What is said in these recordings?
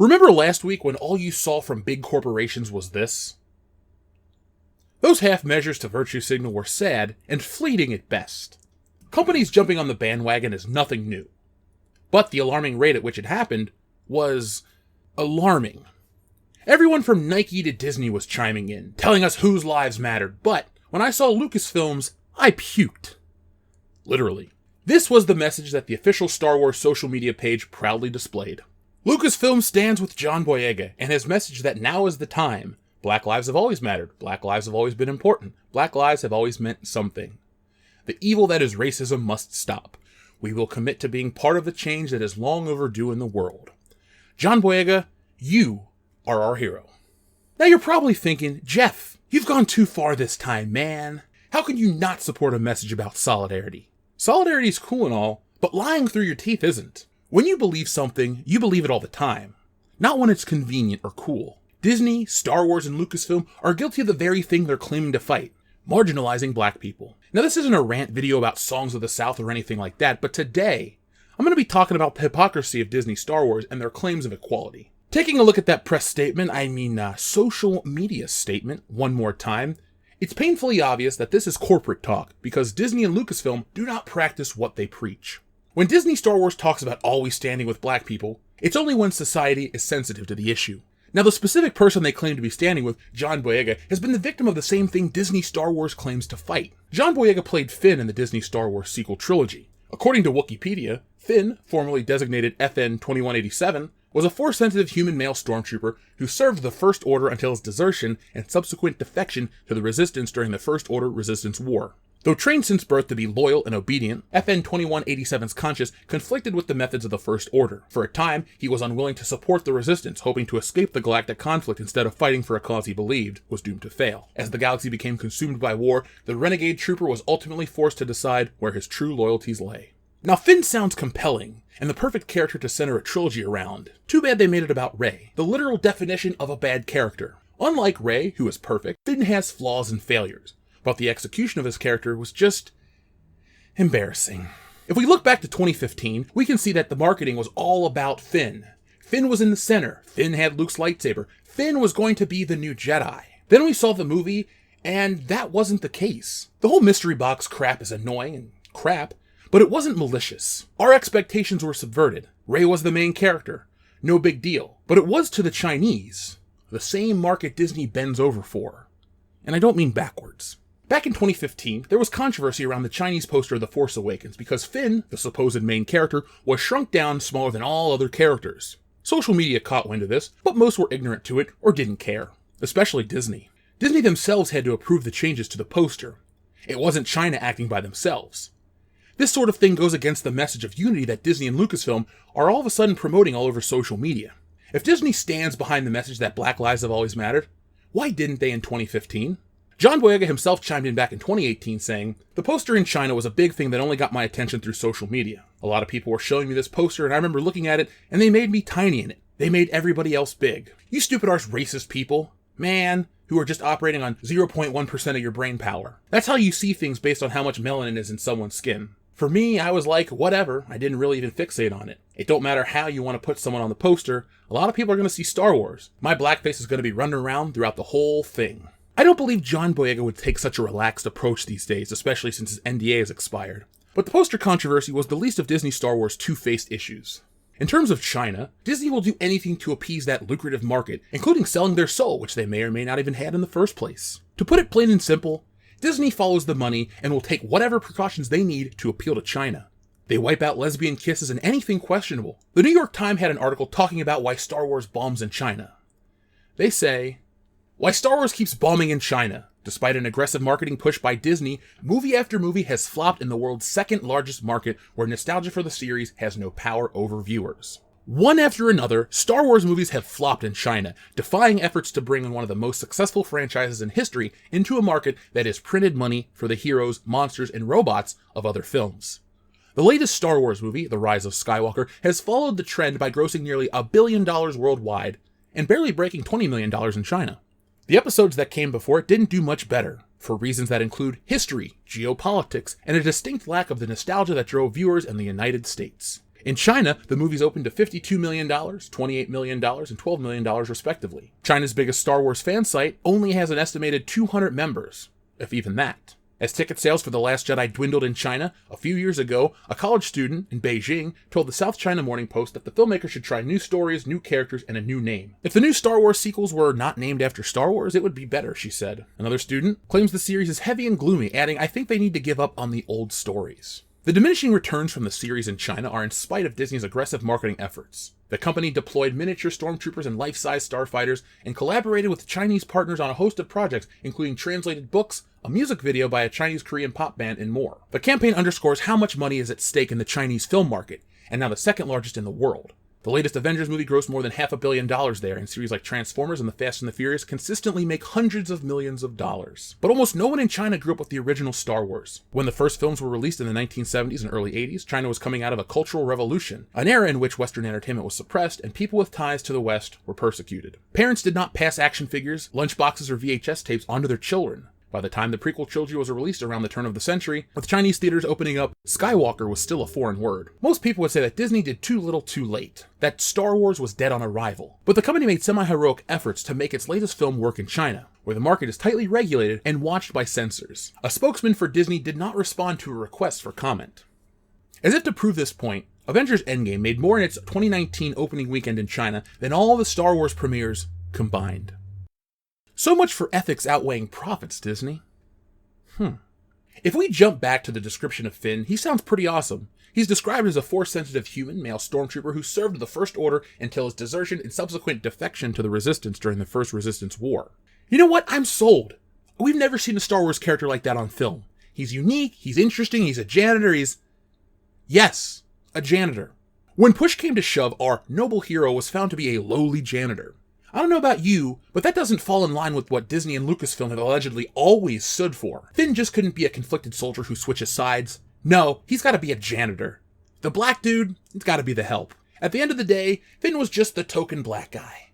Remember last week when all you saw from big corporations was this? Those half measures to virtue signal were sad and fleeting at best. Companies jumping on the bandwagon is nothing new. But the alarming rate at which it happened was alarming. Everyone from Nike to Disney was chiming in, telling us whose lives mattered, but when I saw Lucasfilm's, I puked. Literally. This was the message that the official Star Wars social media page proudly displayed. Lucasfilm stands with John Boyega and his message that now is the time. Black lives have always mattered. Black lives have always been important. Black lives have always meant something. The evil that is racism must stop. We will commit to being part of the change that is long overdue in the world. John Boyega, you are our hero. Now you're probably thinking, Jeff, you've gone too far this time, man. How can you not support a message about solidarity? Solidarity is cool and all, but lying through your teeth isn't. When you believe something, you believe it all the time. Not when it's convenient or cool. Disney, Star Wars, and Lucasfilm are guilty of the very thing they're claiming to fight. Marginalizing black people. Now this isn't a rant video about Songs of the South or anything like that, but today, I'm going to be talking about the hypocrisy of Disney Star Wars and their claims of equality. Taking a look at that press statement, social media statement, one more time, it's painfully obvious that this is corporate talk, because Disney and Lucasfilm do not practice what they preach. When Disney Star Wars talks about always standing with black people, it's only when society is sensitive to the issue. Now the specific person they claim to be standing with, John Boyega, has been the victim of the same thing Disney Star Wars claims to fight. John Boyega played Finn in the Disney Star Wars sequel trilogy. According to Wikipedia, Finn, formerly designated FN 2187, was a Force-sensitive human male stormtrooper who served the First Order until his desertion and subsequent defection to the Resistance during the First Order Resistance War. Though trained since birth to be loyal and obedient, FN 2187's conscience conflicted with the methods of the First Order. For a time, he was unwilling to support the Resistance, hoping to escape the galactic conflict instead of fighting for a cause he believed was doomed to fail. As the galaxy became consumed by war, the renegade trooper was ultimately forced to decide where his true loyalties lay. Now Finn sounds compelling, and the perfect character to center a trilogy around. Too bad they made it about Rey, the literal definition of a bad character. Unlike Rey, who is perfect, Finn has flaws and failures. But the execution of his character was just embarrassing. If we look back to 2015, we can see that the marketing was all about Finn. Finn was in the center. Finn had Luke's lightsaber. Finn was going to be the new Jedi. Then we saw the movie, and that wasn't the case. The whole mystery box crap is annoying and crap, but it wasn't malicious. Our expectations were subverted. Rey was the main character. No big deal. But it was to the Chinese, the same market Disney bends over for. And I don't mean backwards. Back in 2015, there was controversy around the Chinese poster of The Force Awakens because Finn, the supposed main character, was shrunk down smaller than all other characters. Social media caught wind of this, but most were ignorant to it or didn't care. Especially Disney. Disney themselves had to approve the changes to the poster. It wasn't China acting by themselves. This sort of thing goes against the message of unity that Disney and Lucasfilm are all of a sudden promoting all over social media. If Disney stands behind the message that black lives have always mattered, why didn't they in 2015? John Boyega himself chimed in back in 2018 saying, "The poster in China was a big thing that only got my attention through social media. A lot of people were showing me this poster and I remember looking at it and they made me tiny in it. They made everybody else big. You stupid arse racist people. Man, who are just operating on 0.1% of your brain power. That's how you see things based on how much melanin is in someone's skin. For me, I was like, whatever, I didn't really even fixate on it. It don't matter how you want to put someone on the poster, a lot of people are going to see Star Wars. My blackface is going to be running around throughout the whole thing." I don't believe John Boyega would take such a relaxed approach these days, especially since his NDA has expired. But the poster controversy was the least of Disney Star Wars' two-faced issues. In terms of China, Disney will do anything to appease that lucrative market, including selling their soul, which they may or may not even had in the first place. To put it plain and simple, Disney follows the money and will take whatever precautions they need to appeal to China. They wipe out lesbian kisses and anything questionable. The New York Times had an article talking about why Star Wars bombs in China. They say, "Why Star Wars keeps bombing in China. Despite an aggressive marketing push by Disney, movie after movie has flopped in the world's second largest market where nostalgia for the series has no power over viewers. One after another, Star Wars movies have flopped in China, defying efforts to bring in one of the most successful franchises in history into a market that has printed money for the heroes, monsters, and robots of other films. The latest Star Wars movie, The Rise of Skywalker, has followed the trend by grossing nearly $1 billion worldwide and barely breaking $20 million in China. The episodes that came before it didn't do much better, for reasons that include history, geopolitics, and a distinct lack of the nostalgia that drove viewers in the United States. In China, the movies opened to $52 million, $28 million, and $12 million respectively. China's biggest Star Wars fan site only has an estimated 200 members, if even that. As ticket sales for The Last Jedi dwindled in China, a few years ago, a college student in Beijing told the South China Morning Post that the filmmaker should try new stories, new characters, and a new name. If the new Star Wars sequels were not named after Star Wars, it would be better, she said. Another student claims the series is heavy and gloomy, adding, "I think they need to give up on the old stories." The diminishing returns from the series in China are in spite of Disney's aggressive marketing efforts. The company deployed miniature stormtroopers and life-size starfighters and collaborated with Chinese partners on a host of projects, including translated books, a music video by a Chinese-Korean pop band, and more. The campaign underscores how much money is at stake in the Chinese film market, and now the second largest in the world. The latest Avengers movie grossed more than $500 million there, and series like Transformers and The Fast and the Furious consistently make hundreds of millions of dollars. But almost no one in China grew up with the original Star Wars. When the first films were released in the 1970s and early 80s, China was coming out of a cultural revolution, an era in which Western entertainment was suppressed and people with ties to the West were persecuted. Parents did not pass action figures, lunchboxes, or VHS tapes onto their children. By the time the prequel trilogy was released around the turn of the century, with Chinese theaters opening up, Skywalker was still a foreign word. Most people would say that Disney did too little too late, that Star Wars was dead on arrival. But the company made semi-heroic efforts to make its latest film work in China, where the market is tightly regulated and watched by censors. A spokesman for Disney did not respond to a request for comment. As if to prove this point, Avengers Endgame made more in its 2019 opening weekend in China than all the Star Wars premieres combined. So much for ethics outweighing profits, Disney. If we jump back to the description of Finn, he sounds pretty awesome. He's described as a Force-sensitive human male stormtrooper who served the First Order until his desertion and subsequent defection to the Resistance during the First Resistance War. You know what? I'm sold. We've never seen a Star Wars character like that on film. He's unique, he's interesting, he's a janitor, Yes, a janitor. When push came to shove, our noble hero was found to be a lowly janitor. I don't know about you, but that doesn't fall in line with what Disney and Lucasfilm have allegedly always stood for. Finn just couldn't be a conflicted soldier who switches sides. No, he's gotta be a janitor. The black dude, it's gotta be the help. At the end of the day, Finn was just the token black guy.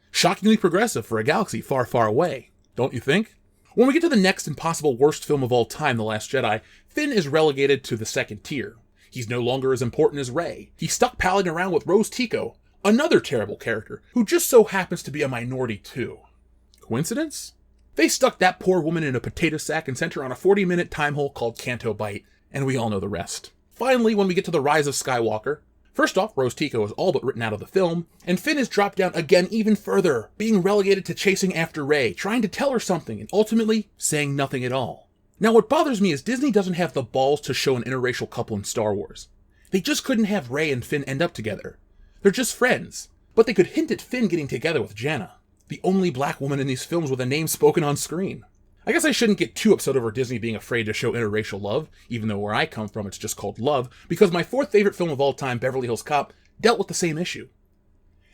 Shockingly progressive for a galaxy far, far away, don't you think? When we get to the next and possible worst film of all time, The Last Jedi, Finn is relegated to the second tier. He's no longer as important as Rey. He's stuck palling around with Rose Tico, another terrible character, who just so happens to be a minority too. Coincidence? They stuck that poor woman in a potato sack and sent her on a 40-minute time hole called Canto Bight, and we all know the rest. Finally, when we get to the rise of Skywalker, first off, Rose Tico is all but written out of the film, and Finn is dropped down again even further, being relegated to chasing after Rey, trying to tell her something, and ultimately saying nothing at all. Now what bothers me is Disney doesn't have the balls to show an interracial couple in Star Wars. They just couldn't have Rey and Finn end up together. They're just friends, but they could hint at Finn getting together with Janna, the only black woman in these films with a name spoken on screen. I guess I shouldn't get too upset over Disney being afraid to show interracial love, even though where I come from it's just called love, because my fourth favorite film of all time, Beverly Hills Cop, dealt with the same issue.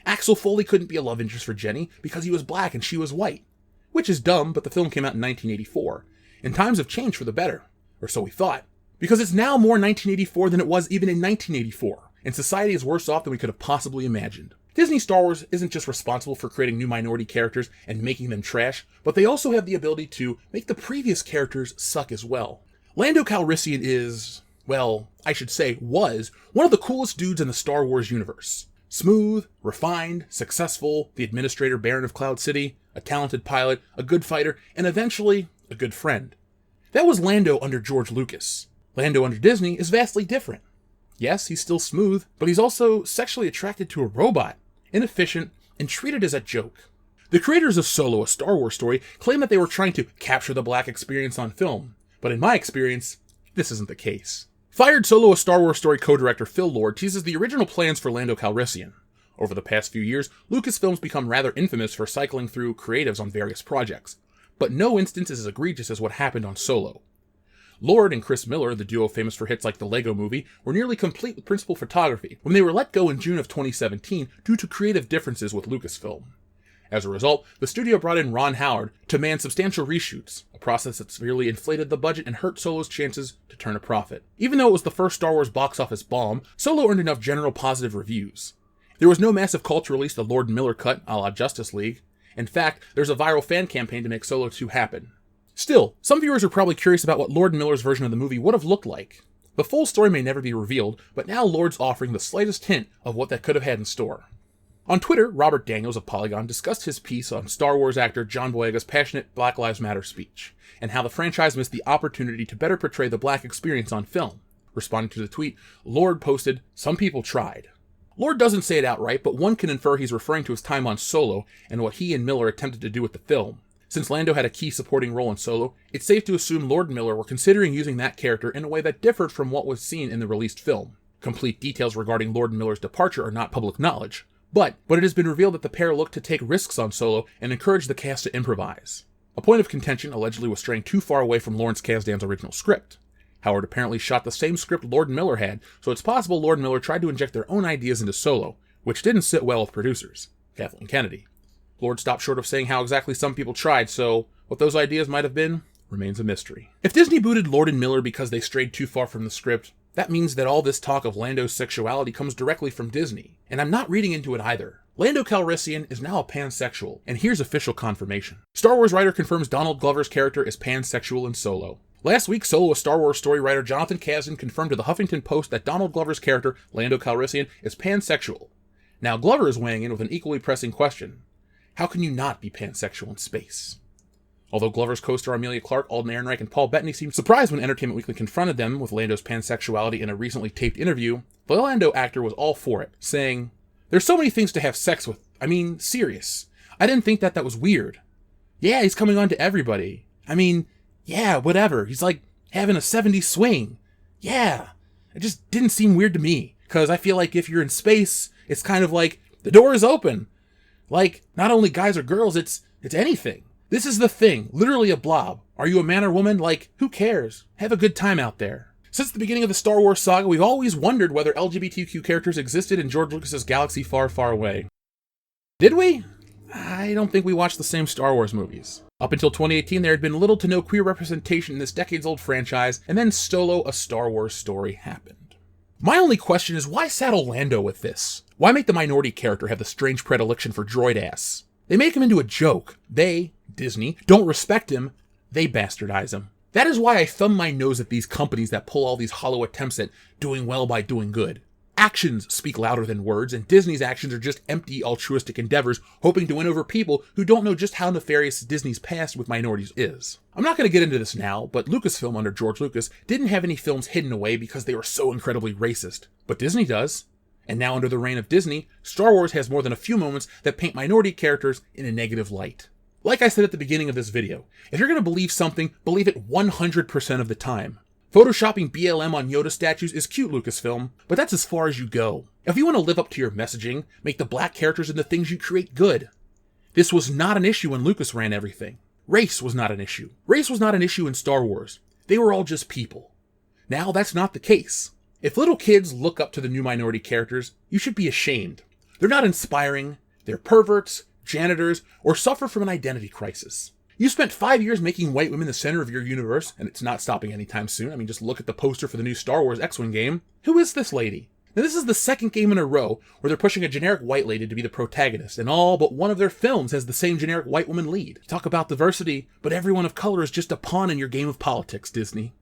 Axel Foley couldn't be a love interest for Jenny because he was black and she was white, which is dumb, but the film came out in 1984, and times have changed for the better, or so we thought, because it's now more 1984 than it was even in 1984. And society is worse off than we could have possibly imagined. Disney Star Wars isn't just responsible for creating new minority characters and making them trash, but they also have the ability to make the previous characters suck as well. Lando Calrissian is, well, I should say was, one of the coolest dudes in the Star Wars universe. Smooth, refined, successful, the administrator Baron of Cloud City, a talented pilot, a good fighter, and eventually, a good friend. That was Lando under George Lucas. Lando under Disney is vastly different. Yes, he's still smooth, but he's also sexually attracted to a robot, inefficient, and treated as a joke. The creators of Solo, A Star Wars Story, claim that they were trying to capture the black experience on film, but in my experience, this isn't the case. Fired Solo, A Star Wars Story co-director Phil Lord teases the original plans for Lando Calrissian. Over the past few years, Lucasfilm's become rather infamous for cycling through creatives on various projects, but no instance is as egregious as what happened on Solo. Lord and Chris Miller, the duo famous for hits like the Lego Movie, were nearly complete with principal photography when they were let go in June of 2017 due to creative differences with Lucasfilm. As a result, the studio brought in Ron Howard to man substantial reshoots, a process that severely inflated the budget and hurt Solo's chances to turn a profit. Even though it was the first Star Wars box office bomb, Solo earned enough general positive reviews. There was no massive cult to release the Lord and Miller cut a la Justice League. In fact, there's a viral fan campaign to make Solo 2 happen. Still, some viewers are probably curious about what Lord and Miller's version of the movie would have looked like. The full story may never be revealed, but now Lord's offering the slightest hint of what that could have had in store. On Twitter, Robert Daniels of Polygon discussed his piece on Star Wars actor John Boyega's passionate Black Lives Matter speech, and how the franchise missed the opportunity to better portray the black experience on film. Responding to the tweet, Lord posted, "Some people tried." Lord doesn't say it outright, but one can infer he's referring to his time on Solo and what he and Miller attempted to do with the film. Since Lando had a key supporting role in Solo, it's safe to assume Lord and Miller were considering using that character in a way that differed from what was seen in the released film. Complete details regarding Lord and Miller's departure are not public knowledge, but it has been revealed that the pair looked to take risks on Solo and encourage the cast to improvise. A point of contention allegedly was straying too far away from Lawrence Kasdan's original script. Howard apparently shot the same script Lord and Miller had, so it's possible Lord and Miller tried to inject their own ideas into Solo, which didn't sit well with producers, Kathleen Kennedy. Lord stopped short of saying how exactly some people tried, so what those ideas might have been remains a mystery. If Disney booted Lord and Miller because they strayed too far from the script, that means that all this talk of Lando's sexuality comes directly from Disney, and I'm not reading into it either. Lando Calrissian is now a pansexual, and here's official confirmation. Star Wars writer confirms Donald Glover's character is pansexual in Solo. Last week, Solo a Star Wars story writer Jonathan Kasdan confirmed to the Huffington Post that Donald Glover's character, Lando Calrissian, is pansexual. Now Glover is weighing in with an equally pressing question. How can you not be pansexual in space? Although Glover's co-star Amelia Clarke, Alden Ehrenreich, and Paul Bettany seemed surprised when Entertainment Weekly confronted them with Lando's pansexuality in a recently taped interview, the Lando actor was all for it, saying, "There's so many things to have sex with. I mean, serious. I didn't think that was weird. Yeah, he's coming on to everybody. I mean, yeah, whatever. He's like having a 70s swing. Yeah. It just didn't seem weird to me. Because I feel like if you're in space, it's kind of like the door is open. Like, not only guys or girls, it's anything. This is the thing. Literally a blob. Are you a man or woman? Like, who cares? Have a good time out there." Since the beginning of the Star Wars saga, we've always wondered whether LGBTQ characters existed in George Lucas's galaxy far, far away. Did we? I don't think we watched the same Star Wars movies. Up until 2018, there had been little to no queer representation in this decades-old franchise, and then Solo, a Star Wars story, happened. My only question is, why saddle Lando with this? Why make the minority character have the strange predilection for droid ass? They make him into a joke. They, Disney, don't respect him. They bastardize him. That is why I thumb my nose at these companies that pull all these hollow attempts at doing well by doing good. Actions speak louder than words, and Disney's actions are just empty altruistic endeavors hoping to win over people who don't know just how nefarious Disney's past with minorities is. I'm not going to get into this now, but Lucasfilm under George Lucas didn't have any films hidden away because they were so incredibly racist. But Disney does. And now under the reign of Disney, Star Wars has more than a few moments that paint minority characters in a negative light. Like I said at the beginning of this video, if you're going to believe something, believe it 100% of the time. Photoshopping BLM on Yoda statues is cute, Lucasfilm, but that's as far as you go. If you want to live up to your messaging, make the black characters and the things you create good. This was not an issue when Lucas ran everything. Race was not an issue. Race was not an issue in Star Wars. They were all just people. Now that's not the case. If little kids look up to the new minority characters, you should be ashamed. They're not inspiring, they're perverts, janitors, or suffer from an identity crisis. You spent 5 years making white women the center of your universe, and it's not stopping anytime soon. I mean, just look at the poster for the new Star Wars X-Wing game. Who is this lady? Now, this is the second game in a row where they're pushing a generic white lady to be the protagonist, and all but one of their films has the same generic white woman lead. Talk about diversity, but everyone of color is just a pawn in your game of politics, Disney.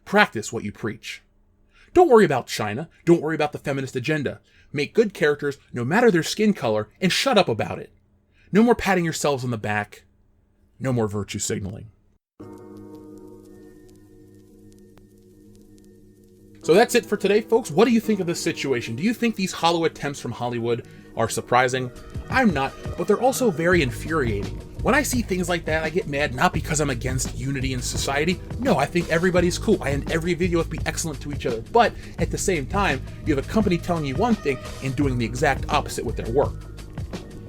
Practice what you preach. Don't worry about China. Don't worry about the feminist agenda. Make good characters, no matter their skin color, and shut up about it. No more patting yourselves on the back. No more virtue signaling. So that's it for today, folks. What do you think of this situation? Do you think these hollow attempts from Hollywood are surprising? I'm not, but they're also very infuriating. When I see things like that, I get mad, not because I'm against unity in society. No, I think everybody's cool. I end every video with be excellent to each other. But at the same time, you have a company telling you one thing and doing the exact opposite with their work.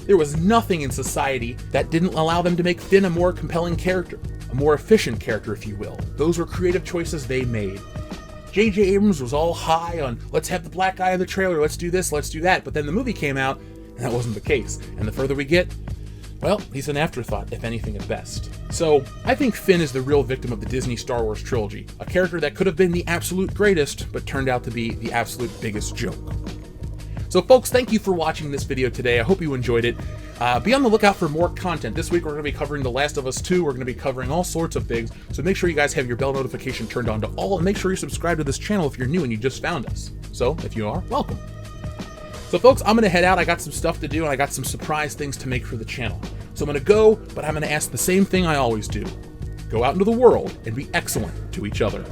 There was nothing in society that didn't allow them to make Finn a more compelling character, a more efficient character, if you will. Those were creative choices they made. J.J. Abrams was all high on, let's have the black guy in the trailer, let's do this, let's do that, but then the movie came out, and that wasn't the case. And the further we get, well, he's an afterthought, if anything at best. So, I think Finn is the real victim of the Disney Star Wars trilogy, a character that could have been the absolute greatest, but turned out to be the absolute biggest joke. So folks, thank you for watching this video today. I hope you enjoyed it. Be on the lookout for more content. This week we're going to be covering The Last of Us 2. We're going to be covering all sorts of things. So make sure you guys have your bell notification turned on to all, and make sure you subscribe to this channel if you're new and you just found us. So if you are, welcome. So folks, I'm going to head out. I got some stuff to do, and I got some surprise things to make for the channel. So I'm going to go, but I'm going to ask the same thing I always do. Go out into the world and be excellent to each other.